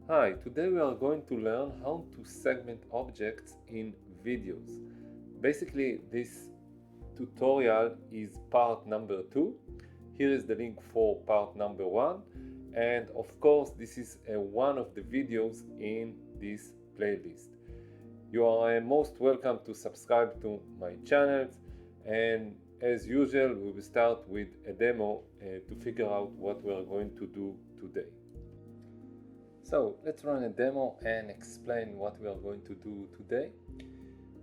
Hi, today we are going to learn how to segment objects in videos. Basically, this tutorial is part number 2. Here is the link for part number 1. And of course, this is one of the videos in this playlist. You are most welcome to subscribe to my channel. And as usual, we will start with a demo to figure out what we are going to do today. So let's run a demo and explain what we are going to do today.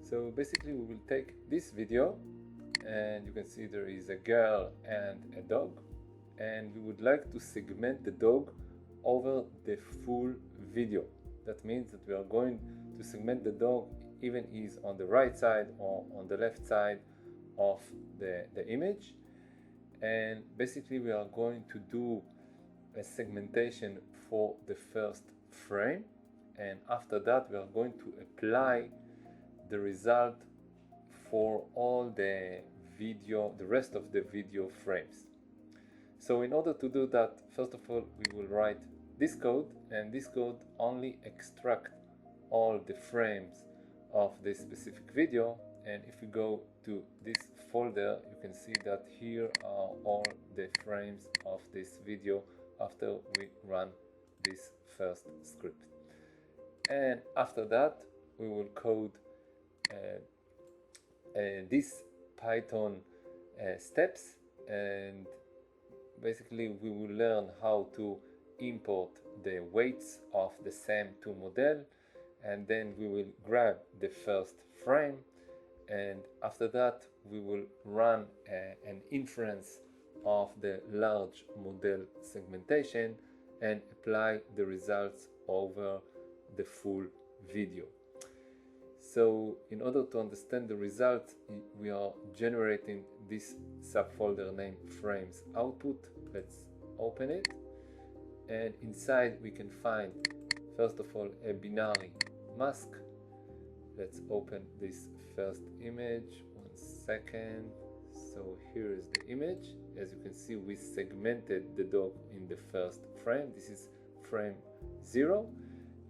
So basically we will take this video and you can see there is a girl and a dog, and we would like to segment the dog over the full video. That means that we are going to segment the dog even is on the right side or on the left side of the image. And basically we are going to do a segmentation for the first frame, and after that we are going to apply the result for all the rest of the video frames. So in order to do that, first of all we will write this code, and this code only extract all the frames of this specific video. And if we go to this folder, you can see that here are all the frames of this video after we run this first script. And after that we will code these Python steps, and basically we will learn how to import the weights of the SAM2 model, and then we will grab the first frame, and after that we will run an inference of the large model segmentation and apply the results over the full video. So in order to understand the results, we are generating this subfolder named frames output. Let's open it, and inside we can find first of all a binary mask. Let's open this first image. 1 second. So here is the image. As you can see, we segmented the dog in the first frame. This is frame 0.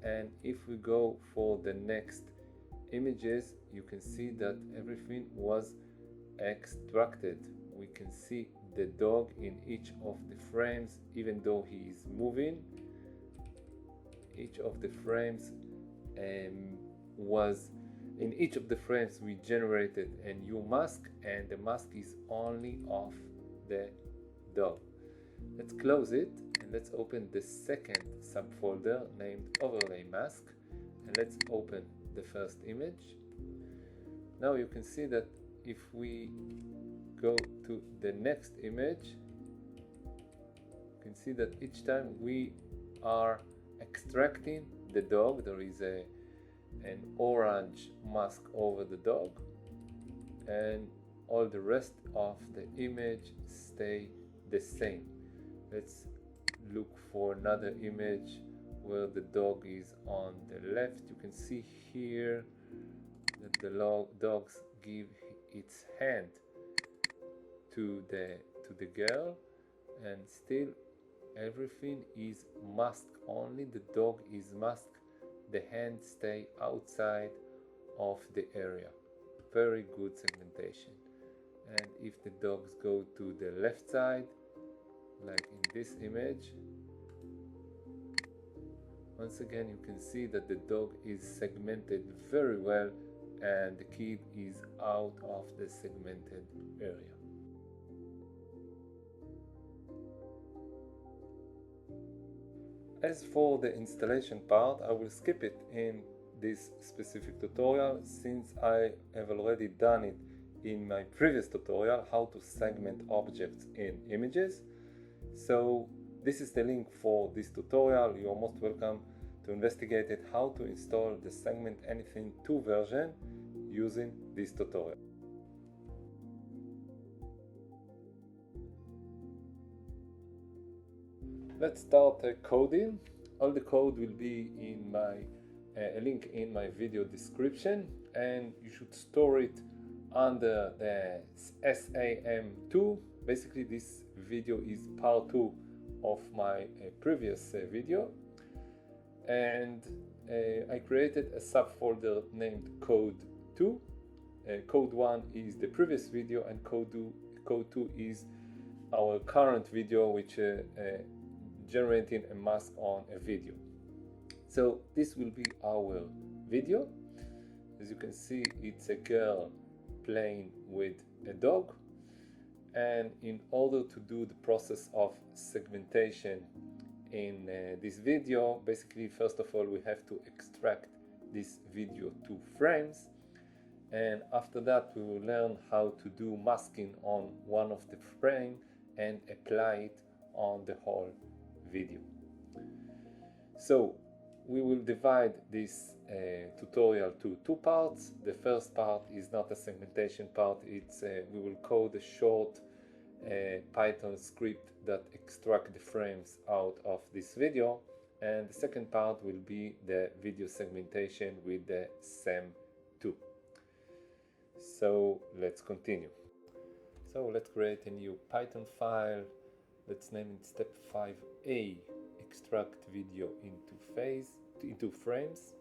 And if we go for the next images, you can see that everything was extracted. We can see the dog in each of the frames, even though he is moving. Each of the frames in each of the frames we generated a new mask, and the mask is only of the dog. Let's close it and let's open the second subfolder named overlay mask, and let's open the first image. Now you can see that if we go to the next image, you can see that each time we are extracting the dog, there is an orange mask over the dog, and all the rest of the image stay the same. Let's look for another image where the dog is on the left. You can see here that the dogs give its hand to the girl, and still everything is masked. Only the dog is masked. The hands stay outside of the area. Very good segmentation. And if the dogs go to the left side, like in this image, once again you can see that the dog is segmented very well and the kid is out of the segmented area. As for the installation part, I will skip it in this specific tutorial, since I have already done it in my previous tutorial, how to segment objects in images. So this is the link for this tutorial. You are most welcome to investigate it, how to install the Segment Anything 2 version using this tutorial. Let's start coding. All the code will be in a link in my video description, and you should store it under the SAM2. Basically this video is part 2 of my previous video. and I created a subfolder named code2. Code 1 is the previous video, and code 2 is our current video, which generating a mask on a video. So this will be our video. As you can see, it's a girl playing with a dog, and in order to do the process of segmentation in this video, basically first of all we have to extract this video to frames, and after that we will learn how to do masking on one of the frame and apply it on the whole video. So we will divide this tutorial to two parts. The first part is not a segmentation part, it's we will code a short Python script that extract the frames out of this video, and the second part will be the video segmentation with the SAM2. So let's continue. So let's create a new Python file. Let's name it step 5a, extract video into frames.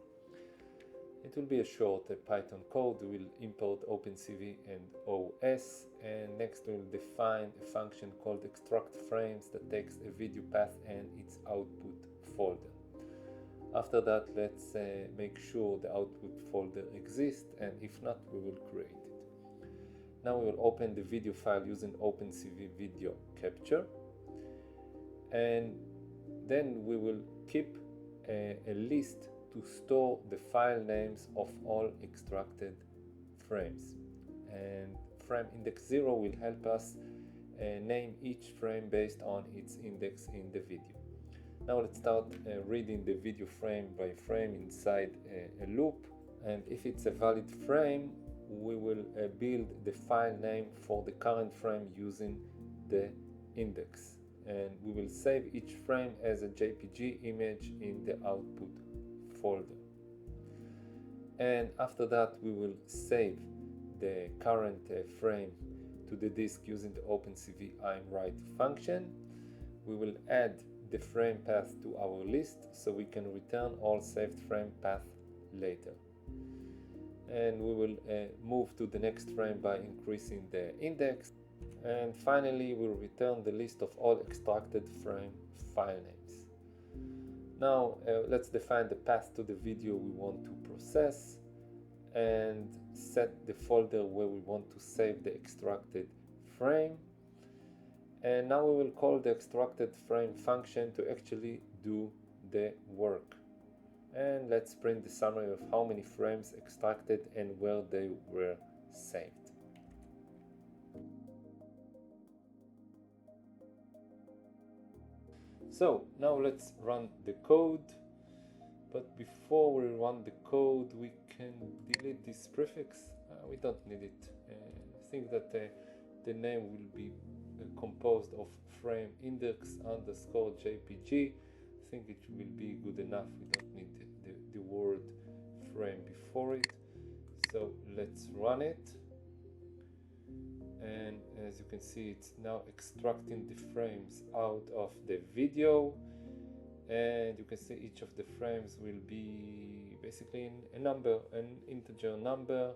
It will be a short Python code. We'll import OpenCV and OS, and next we'll define a function called extract frames that takes a video path and its output folder. After that, let's make sure the output folder exists, and if not, we will create it. Now we will open the video file using OpenCV video capture, and then we will keep a list to store the file names of all extracted frames, and frame index 0 will help us name each frame based on its index in the video. Now let's start reading the video frame by frame inside a loop, and if it's a valid frame we will build the file name for the current frame using the index, and we will save each frame as a JPG image in the output folder. And after that we will save the current frame to the disk using the OpenCV imWrite function. We will add the frame path to our list so we can return all saved frame path later. And we will move to the next frame by increasing the index. And finally we'll return the list of all extracted frame file names. Now let's define the path to the video we want to process and set the folder where we want to save the extracted frame. And now we will call the extracted frame function to actually do the work. And let's print the summary of how many frames extracted and where they were saved. So now let's run the code, but before we run the code we can delete this prefix. We don't need it. I think that the name will be composed of frame index underscore JPG. I think it will be good enough. We don't need the word frame before it. So let's run it, and as you can see it's now extracting the frames out of the video, and you can see each of the frames will be basically a number, an integer number,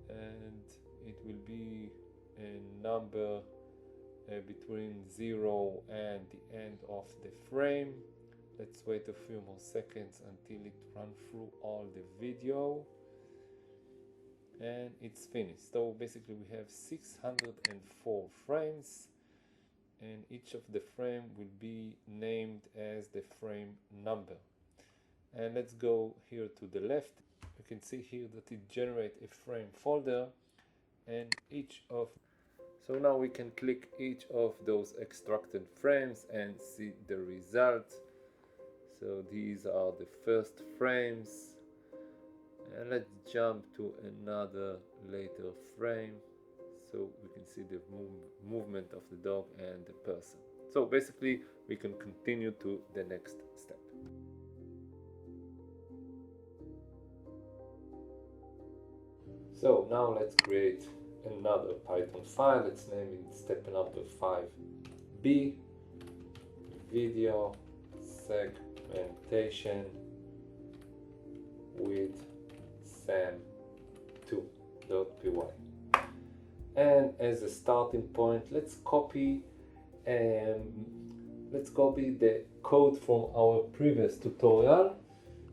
and it will be a number between 0 and the end of the frame. Let's wait a few more seconds until it runs through all the video, and it's finished. So basically we have 604 frames, and each of the frame will be named as the frame number. And let's go here to the left. You can see here that it generates a frame folder, and so now we can click each of those extracted frames and see the result. So these are the first frames, and let's jump to another later frame so we can see the movement of the dog and the person. So basically we can continue to the next step. So now let's create another Python file. Let's name it step number 5b, video segmentation. segmentation with SAM2.py. And as a starting point, let's copy the code from our previous tutorial.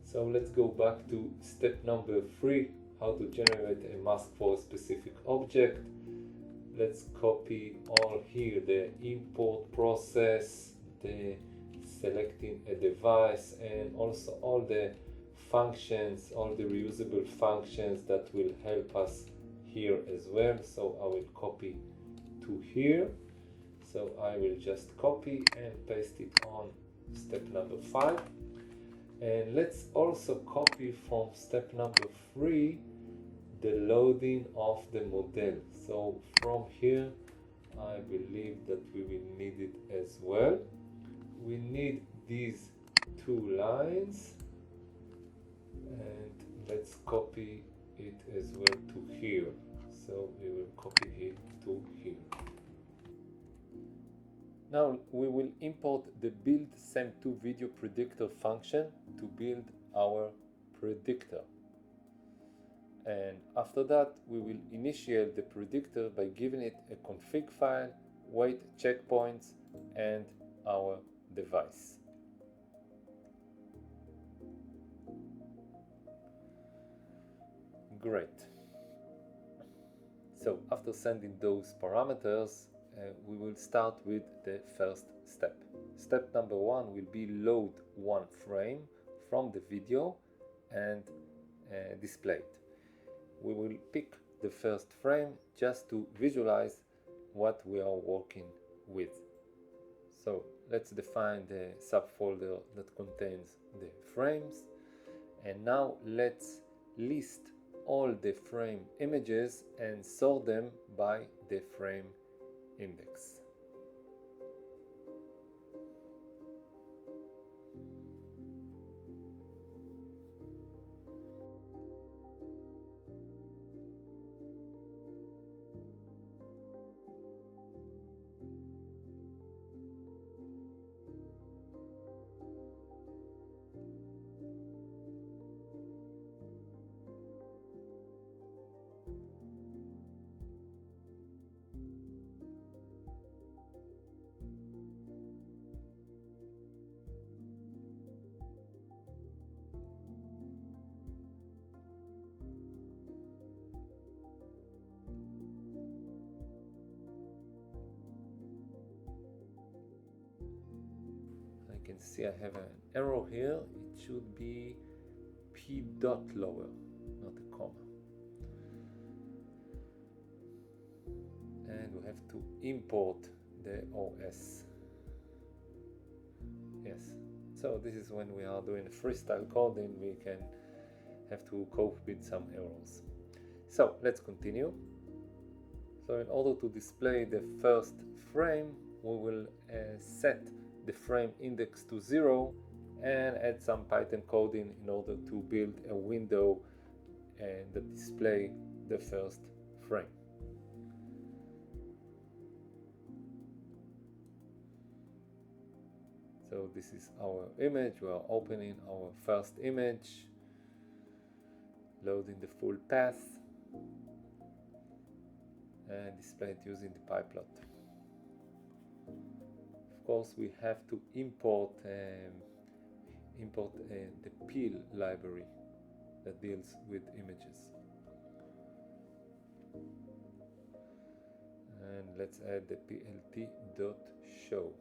So let's go back to step number 3, how to generate a mask for a specific object. Let's copy all here, the import process, the selecting a device, and also all the functions, all the reusable functions that will help us here as well. So I will copy to here. So I will just copy and paste it on step number 5. And let's also copy from step number 3 the loading of the model. So from here, I believe that we will need it as well. We need these 2 lines, and let's copy it as well to here. So we will copy it to here. Now we will import the build SAM2 video predictor function to build our predictor. And after that, we will initiate the predictor by giving it a config file, wait checkpoints, and our device. Great. So after sending those parameters, we will start with the first step. Step number 1 will be load one frame from the video and display it. We will pick the first frame just to visualize what we are working with. So let's define the subfolder that contains the frames, and now let's list all the frame images and sort them by the frame index. I can see I have an error here. It should be p dot lower, not a comma. And we have to import the OS. Yes, so this is when we are doing freestyle coding, we can have to cope with some errors. So let's continue. So in order to display the first frame, we will set the frame index to 0 and add some Python coding in order to build a window that display the first frame. So this is our image. We are opening our first image, loading the full path, and display it using the pyplot. Of course, we have to import the pil library that deals with images. And let's add the plt.show.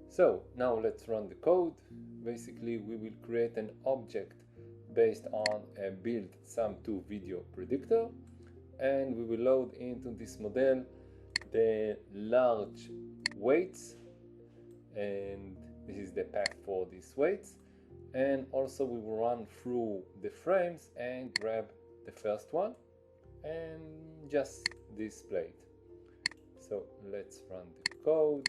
So now let's run the code. Basically, we will create an object based on a build SAM2 video predictor, and we will load into this model the large weights, and this is the path for these weights, and also we will run through the frames and grab the first one and just display it. So let's run the code.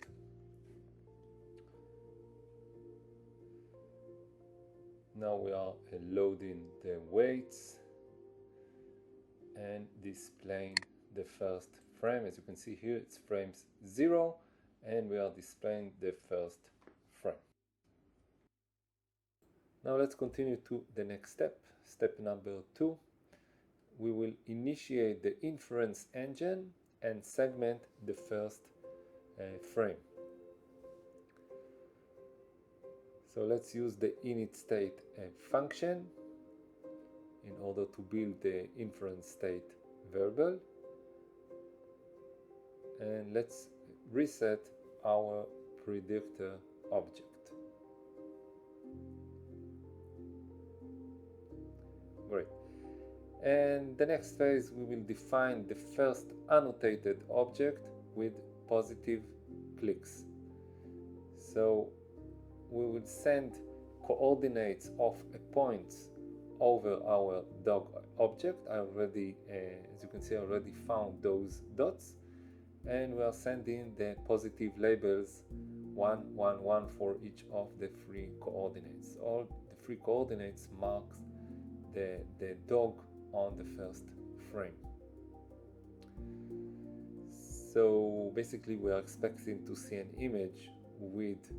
Now we are loading the weights and displaying the first frame. As you can see here, it's frames 0 and we are displaying the first frame. Now let's continue to the next step. Step number 2. We will initiate the inference engine and segment the first frame. So let's use the init state function in order to build the inference state variable, and let's reset our predictor object. Great. And the next phase, we will define the first annotated object with positive clicks. So we will send coordinates of a point over our dog object. I already, as you can see, I already found those dots, and we are sending the positive labels 1, 1, 1 for each of the 3 coordinates. All the 3 coordinates marks the dog on the first frame. So basically we are expecting to see an image with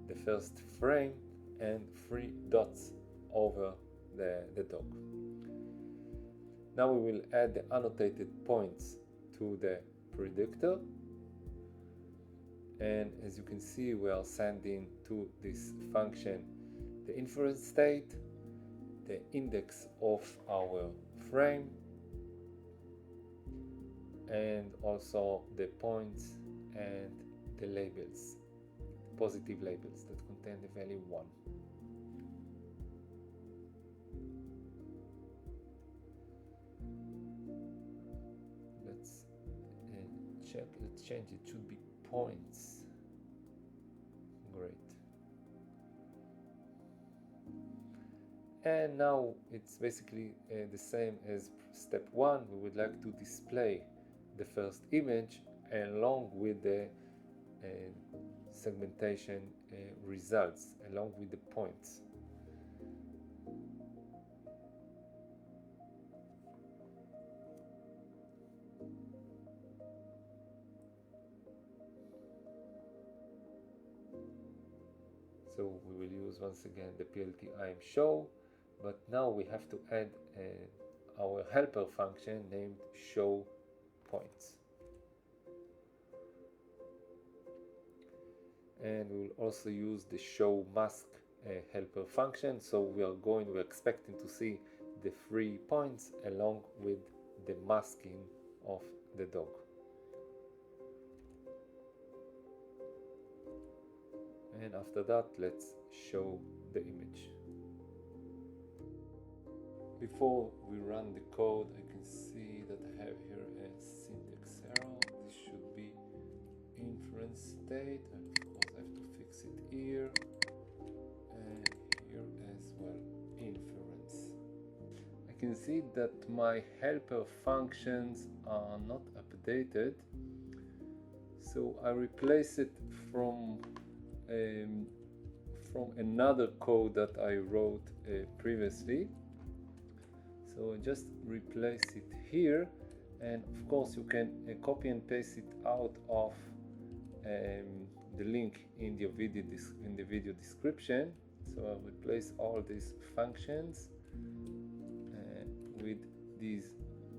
the first frame and 3 dots over the dog. Now we will add the annotated points to the predictor, and as you can see, we are sending to this function the inference state, the index of our frame, and also the points and the labels, positive labels that contain the value 1. Let's check, let's change it, should be points. Great. And now it's basically the same as step 1. We would like to display the first image along with the segmentation results, along with the points. So we will use once again the PLT-IM show, but now we have to add our helper function named show points. And we will also use the show mask helper function. So we're expecting to see the 3 points along with the masking of the dog. And after that, let's show the image. Before we run the code, I can see that I have here a syntax error. This should be inference state, and of course I have to fix it here and here as well, inference. I can see that my helper functions are not updated, so I replace it from another code that I wrote previously. So just replace it here, and of course you can copy and paste it out of the link in the video description. So I'll replace all these functions with these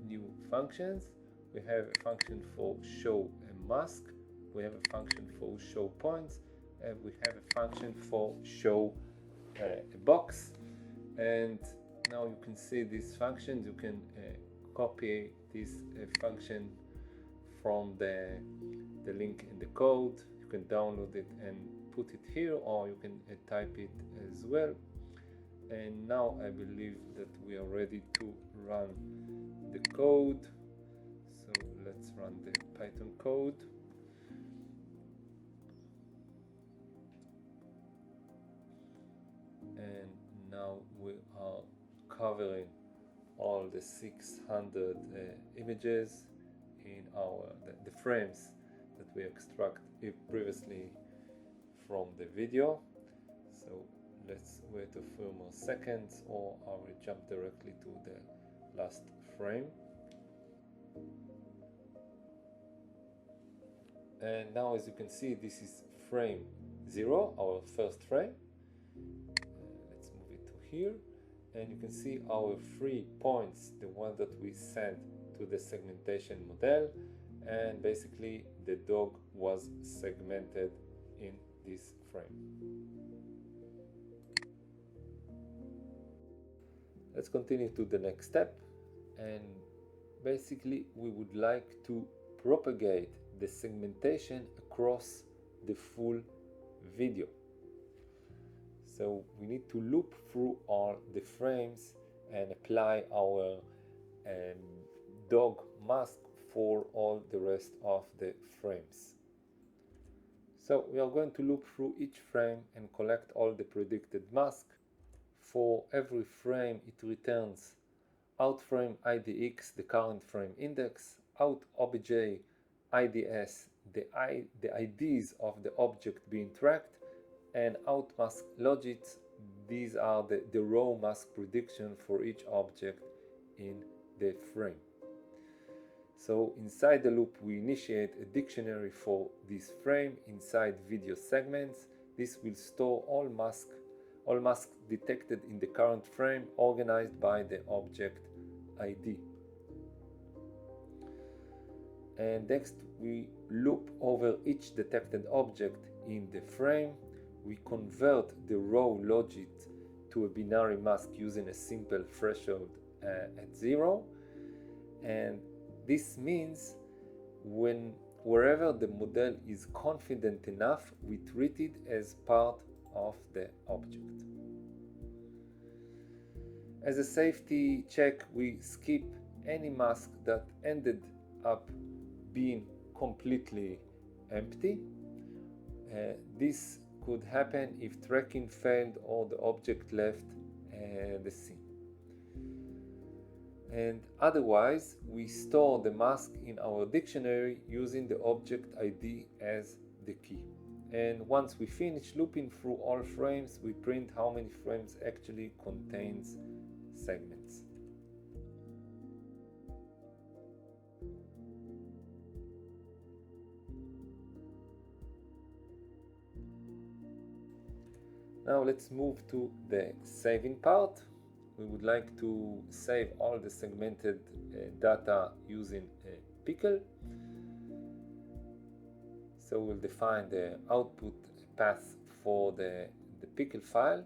new functions. We have a function for show a mask, we have a function for show points, and we have a function for show a box. And now you can see these functions. You can copy this function from the link in the code. You can download it and put it here, or you can type it as well. And now I believe that we are ready to run the code. So let's run the Python code. And now we are covering all the 600 images in the frames that we extract previously from the video. So let's wait a few more seconds, or I will jump directly to the last frame. And now, as you can see, this is frame 0, our first frame. Let's move it to here, and you can see our 3 points, the one that we sent to the segmentation model, and basically the dog was segmented in this frame. Let's continue to the next step, and basically we would like to propagate the segmentation across the full video. So we need to loop through all the frames and apply our dog mask for all the rest of the frames. So we are going to loop through each frame and collect all the predicted mask. For every frame it returns out frame IDX, the current frame index, out obj IDS, the IDs of the object being tracked, and out mask logits. These are the raw mask prediction for each object in the frame. So inside the loop we initiate a dictionary for this frame inside video segments. This will store all masks detected in the current frame organized by the object ID. And next we loop over each detected object in the frame. We convert the raw logit to a binary mask using a simple threshold at 0, and this means wherever the model is confident enough, we treat it as part of the object. As a safety check, we skip any mask that ended up being completely empty. This could happen if tracking failed or the object left the scene. And otherwise, we store the mask in our dictionary using the object ID as the key. And once we finish looping through all frames, we print how many frames actually contains segments. Now let's move to the saving part. We would like to save all the segmented data using a pickle. So we'll define the output path for the pickle file,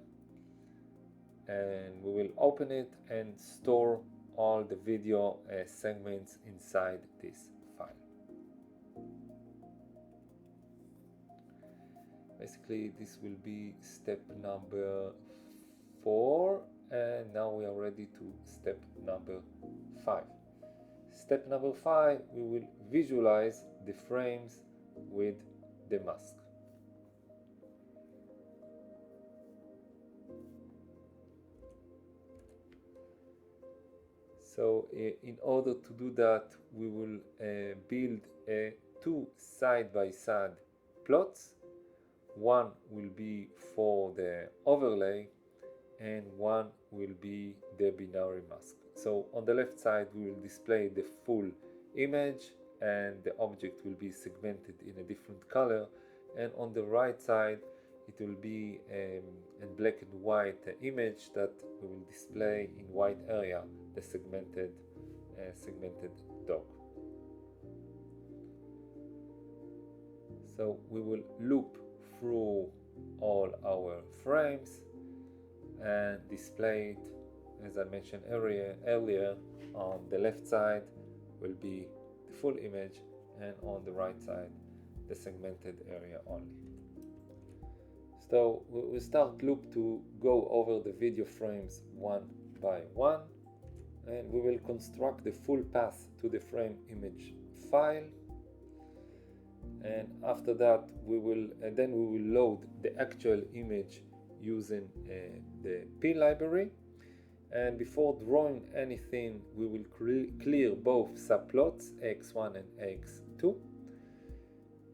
and we will open it and store all the video segments inside this file. Basically this will be step number 4, and now we are ready to step number 5. Step number 5, we will visualize the frames with the mask. So in order to do that, we will build 2 side-by-side plots. One will be for the overlay and one will be the binary mask. So on the left side we will display the full image and the object will be segmented in a different color, and on the right side it will be a black and white image that we will display in white area the segmented dog. So we will loop through all our frames and display it, as I mentioned earlier, on the left side will be the full image and on the right side the segmented area only. So we start loop to go over the video frames one by one, and we will construct the full path to the frame image file. And after that we will load the actual image using the P library, and before drawing anything we will clear both subplots x1 and x2.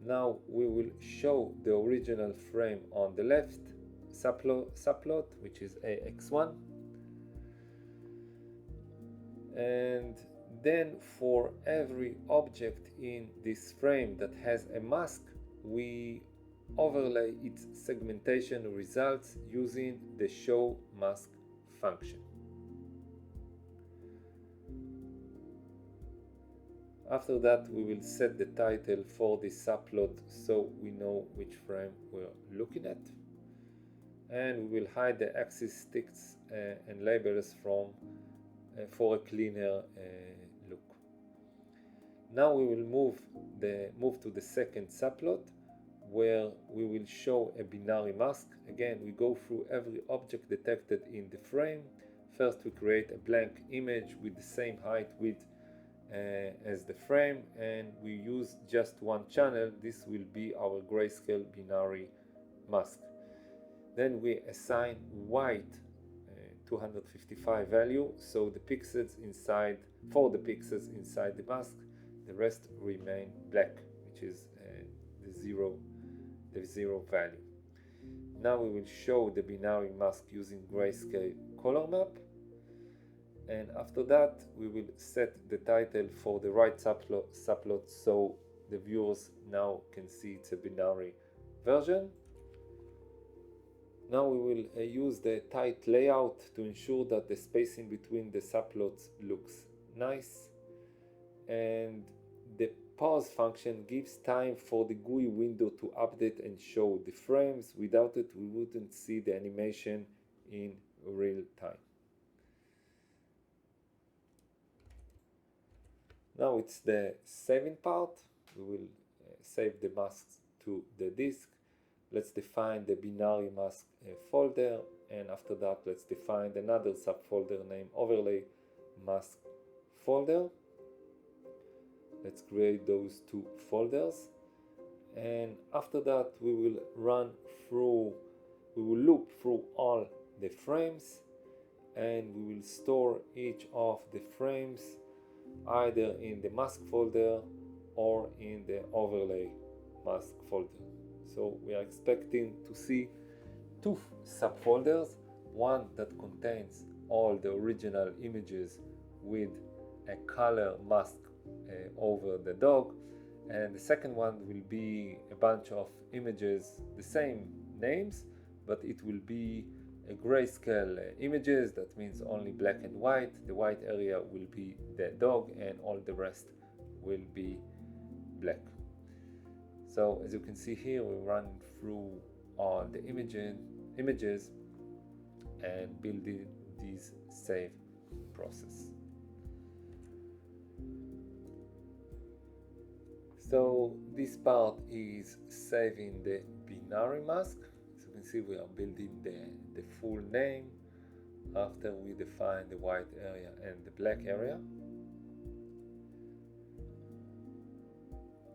Now we will show the original frame on the left subplot, which is ax1, and Then for every object in this frame that has a mask, we overlay its segmentation results using the show mask function. After that, we will set the title for the subplot so we know which frame we're looking at. And we will hide the axis ticks and labels for a cleaner look. Now we will move to the second subplot, where we will show a binary mask. Again, we go through every object detected in the frame. First, we create a blank image with the same height, width as the frame, and we use just one channel. This will be our grayscale binary mask. Then we assign white 255 value, so the pixels inside, for the pixels inside the mask, the rest remain black, which is the zero value. Now we will show the binary mask using grayscale color map, and after that we will set the title for the right subplot so the viewers now can see it's a binary version. Now we will use the tight layout to ensure that the spacing between the subplots looks nice, and the pause function gives time for the GUI window to update and show the frames. Without it, we wouldn't see the animation in real time. Now it's the saving part. We will save the masks to the disk. Let's define the binary mask folder, and after that let's define another subfolder named overlay mask folder. Let's create those two folders, and after that we will loop through all the frames, and we will store each of the frames either in the mask folder or in the overlay mask folder. So we are expecting to see two subfolders, one that contains all the original images with a color mask over the dog, and the second one will be a bunch of images, the same names, but it will be a grayscale images. That means only black and white. The white area will be the dog and all the rest will be black. So as you can see here, we run through all the images and building this save process. So this part is saving the binary mask. As you can see, we are building the full name after we define the white area and the black area.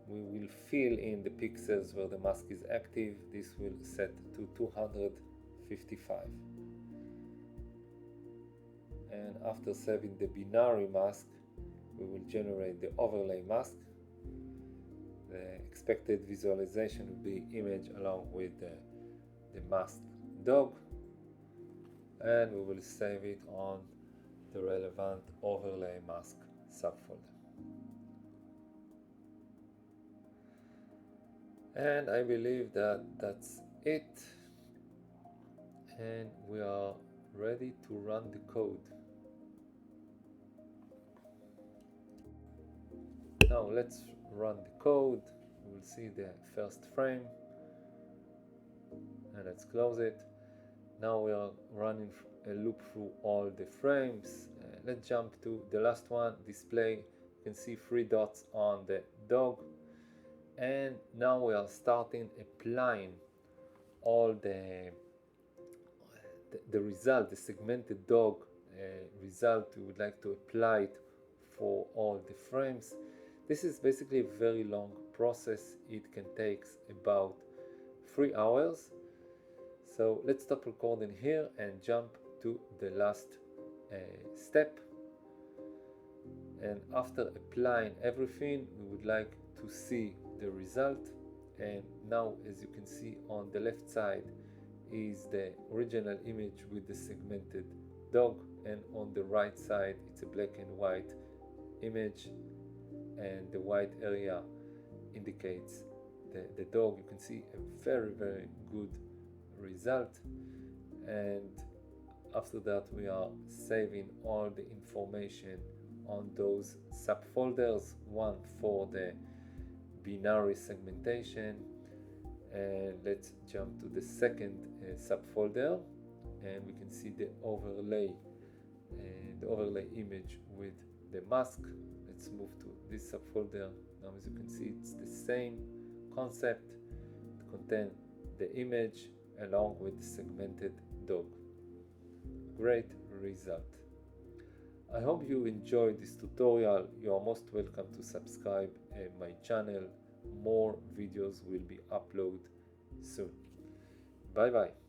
We will fill in the pixels where the mask is active. This will set to 255. And after saving the binary mask, we will generate the overlay mask. The expected visualization will be image along with the masked dog, and we will save it on the relevant overlay mask subfolder. And I believe that that's it, and we are ready to run the code. Now let's run the code. We will see the first frame, and let's close it. Now we are running a loop through all the frames. Let's jump to the last one, display. You can see 3 dots on the dog, and now we are starting applying all the result, the segmented dog result. We would like to apply it for all the frames. This is basically a very long process. It can take about 3 hours. So let's stop recording here and jump to the last step. And after applying everything, we would like to see the result. And now, as you can see on the left side is the original image with the segmented dog, and on the right side it's a black and white image, and the white area indicates the dog. You can see a very good result. And after that we are saving all the information on those subfolders, one for the binary segmentation, and let's jump to the second subfolder, and we can see the overlay image with the mask. Let's move to this subfolder. Now as you can see, it's the same concept. It contains the image along with the segmented dog. Great result. I hope you enjoyed this tutorial. You are most welcome to subscribe my channel. More videos will be uploaded soon. Bye bye.